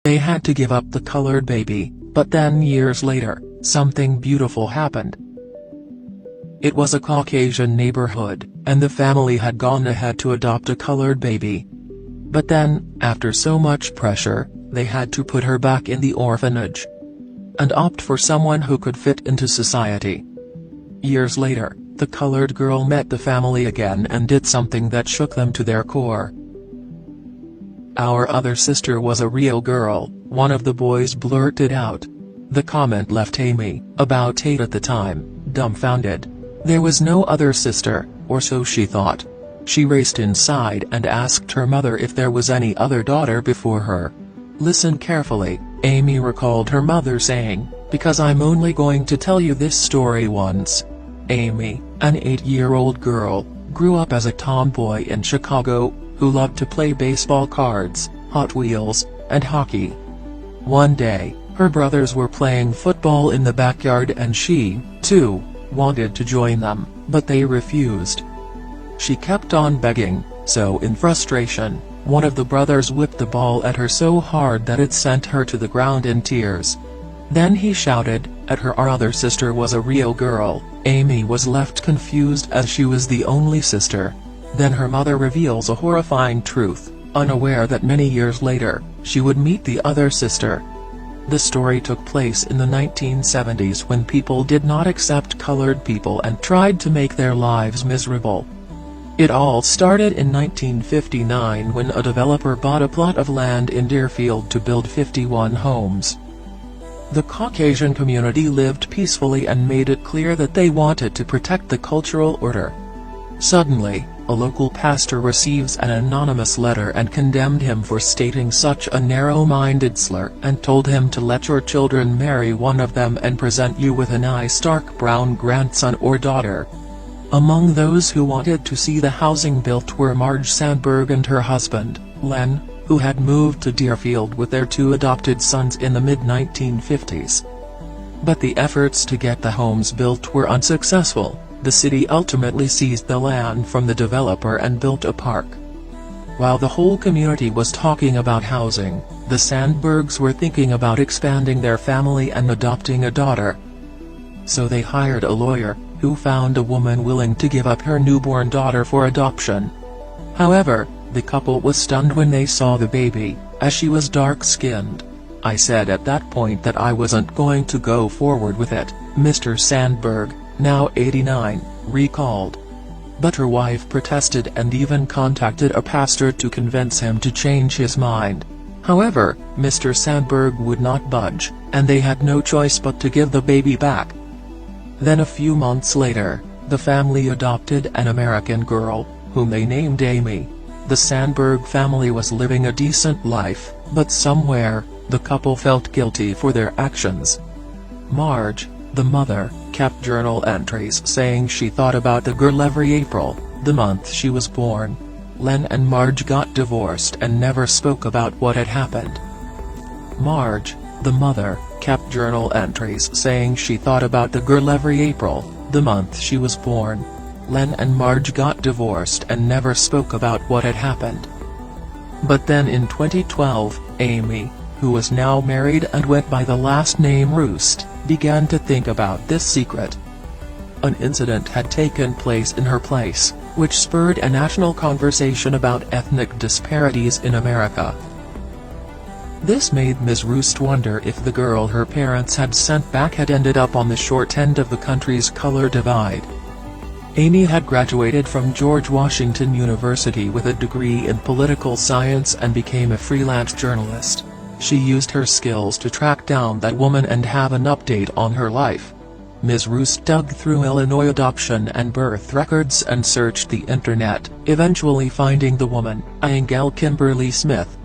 They had to give up the colored baby, but then years later, something beautiful happened. It was a Caucasian neighborhood, and the family had gone ahead to adopt a colored baby. But then, after so much pressure, they had to put her back in the orphanage and opt for someone who could fit into society. Years later, the colored girl met the family again and did something that shook them to their core. "Our other sister was a real girl," one of the boys blurted out. The comment left Amy, about 8 at the time, dumbfounded. There was no other sister, or so she thought. She raced inside and asked her mother if there was any other daughter before her. "Listen carefully," Amy recalled her mother saying, "because I'm only going to tell you this story once." Amy, an 8-year-old girl, grew up as a tomboy in Chicago, who loved to play baseball cards, Hot Wheels, and hockey. One day, her brothers were playing football in the backyard and she, too, wanted to join them, but they refused. She kept on begging, so in frustration, one of the brothers whipped the ball at her so hard that it sent her to the ground in tears. Then he shouted at her our other sister was a real girl. Amy was left confused as she was the only sister. Then her mother reveals a horrifying truth, unaware that many years later, she would meet the other sister. The story took place in the 1970s when people did not accept colored people and tried to make their lives miserable. It all started in 1959 when a developer bought a plot of land in Deerfield to build 51 homes. The Caucasian community lived peacefully and made it clear that they wanted to protect the cultural order. Suddenly, a local pastor receives an anonymous letter and condemned him for stating such a narrow-minded slur and told him to let your children marry one of them and present you with a nice dark brown grandson or daughter. Among those who wanted to see the housing built were Marge Sandberg and her husband, Len, who had moved to Deerfield with their 2 adopted sons in the mid-1950s. But the efforts to get the homes built were unsuccessful. The city ultimately seized the land from the developer and built a park. While the whole community was talking about housing, the Sandbergs were thinking about expanding their family and adopting a daughter. So they hired a lawyer, who found a woman willing to give up her newborn daughter for adoption. However, the couple was stunned when they saw the baby, as she was dark-skinned. "I said at that point that I wasn't going to go forward with it," Mr. Sandberg, now 89, recalled. But her wife protested and even contacted a pastor to convince him to change his mind. However, Mr. Sandberg would not budge, and they had no choice but to give the baby back. Then a few months later, the family adopted an American girl, whom they named Amy. The Sandberg family was living a decent life, but somewhere, the couple felt guilty for their actions. Marge, the mother, kept journal entries saying she thought about the girl every April, the month she was born. Len and Marge got divorced and never spoke about what had happened. Marge, the mother, kept journal entries saying she thought about the girl every April, the month she was born. Len and Marge got divorced and never spoke about what had happened. But then in 2012, Amy, who was now married and went by the last name Roost, began to think about this secret. An incident had taken place in her place, which spurred a national conversation about ethnic disparities in America. This made Ms. Roost wonder if the girl her parents had sent back had ended up on the short end of the country's color divide. Amy had graduated from George Washington University with a degree in political science and became a freelance journalist. She used her skills to track down that woman and have an update on her life. Ms. Roost dug through Illinois adoption and birth records and searched the internet, eventually finding the woman, Angel Kimberly Smith.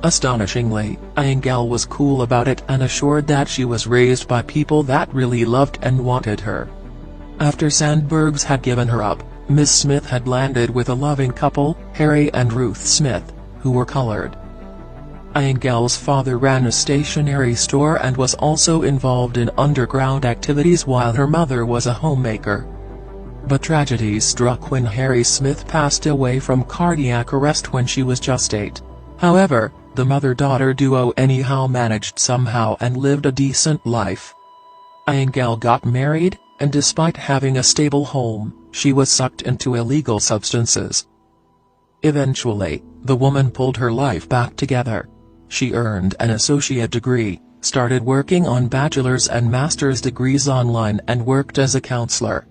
Astonishingly, Angel was cool about it and assured that she was raised by people that really loved and wanted her. After Sandbergs had given her up, Ms. Smith had landed with a loving couple, Harry and Ruth Smith, who were colored. Angel's father ran a stationery store and was also involved in underground activities while her mother was a homemaker. But tragedy struck when Harry Smith passed away from cardiac arrest when she was just 8. However, The mother-daughter duo anyhow managed somehow and lived a decent life. Angel got married, and despite having a stable home, she was sucked into illegal substances. Eventually, the woman pulled her life back together. She earned an associate degree, started working on bachelor's and master's degrees online, and worked as a counselor.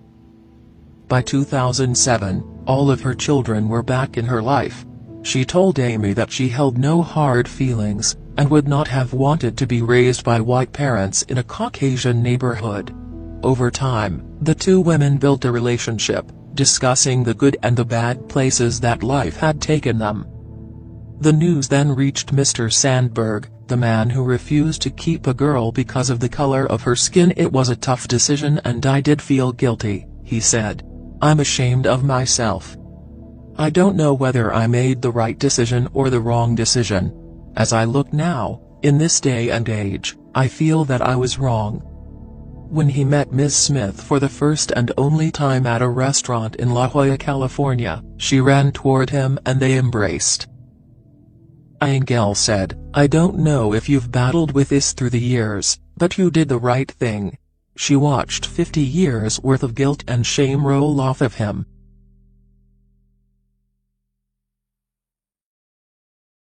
By 2007, all of her children were back in her life. She told Amy that she held no hard feelings, and would not have wanted to be raised by white parents in a Caucasian neighborhood. Over time, the two women built a relationship, discussing the good and the bad places that life had taken them. The news then reached Mr. Sandberg, the man who refused to keep a girl because of the color of her skin. "It was a tough decision and I did feel guilty," he said. "I'm ashamed of myself. I don't know whether I made the right decision or the wrong decision. As I look now, in this day and age, I feel that I was wrong." When he met Ms. Smith for the first and only time at a restaurant in La Jolla, California, she ran toward him and they embraced. Angel said, "I don't know if you've battled with this through the years, but you did the right thing." She watched 50 years worth of guilt and shame roll off of him.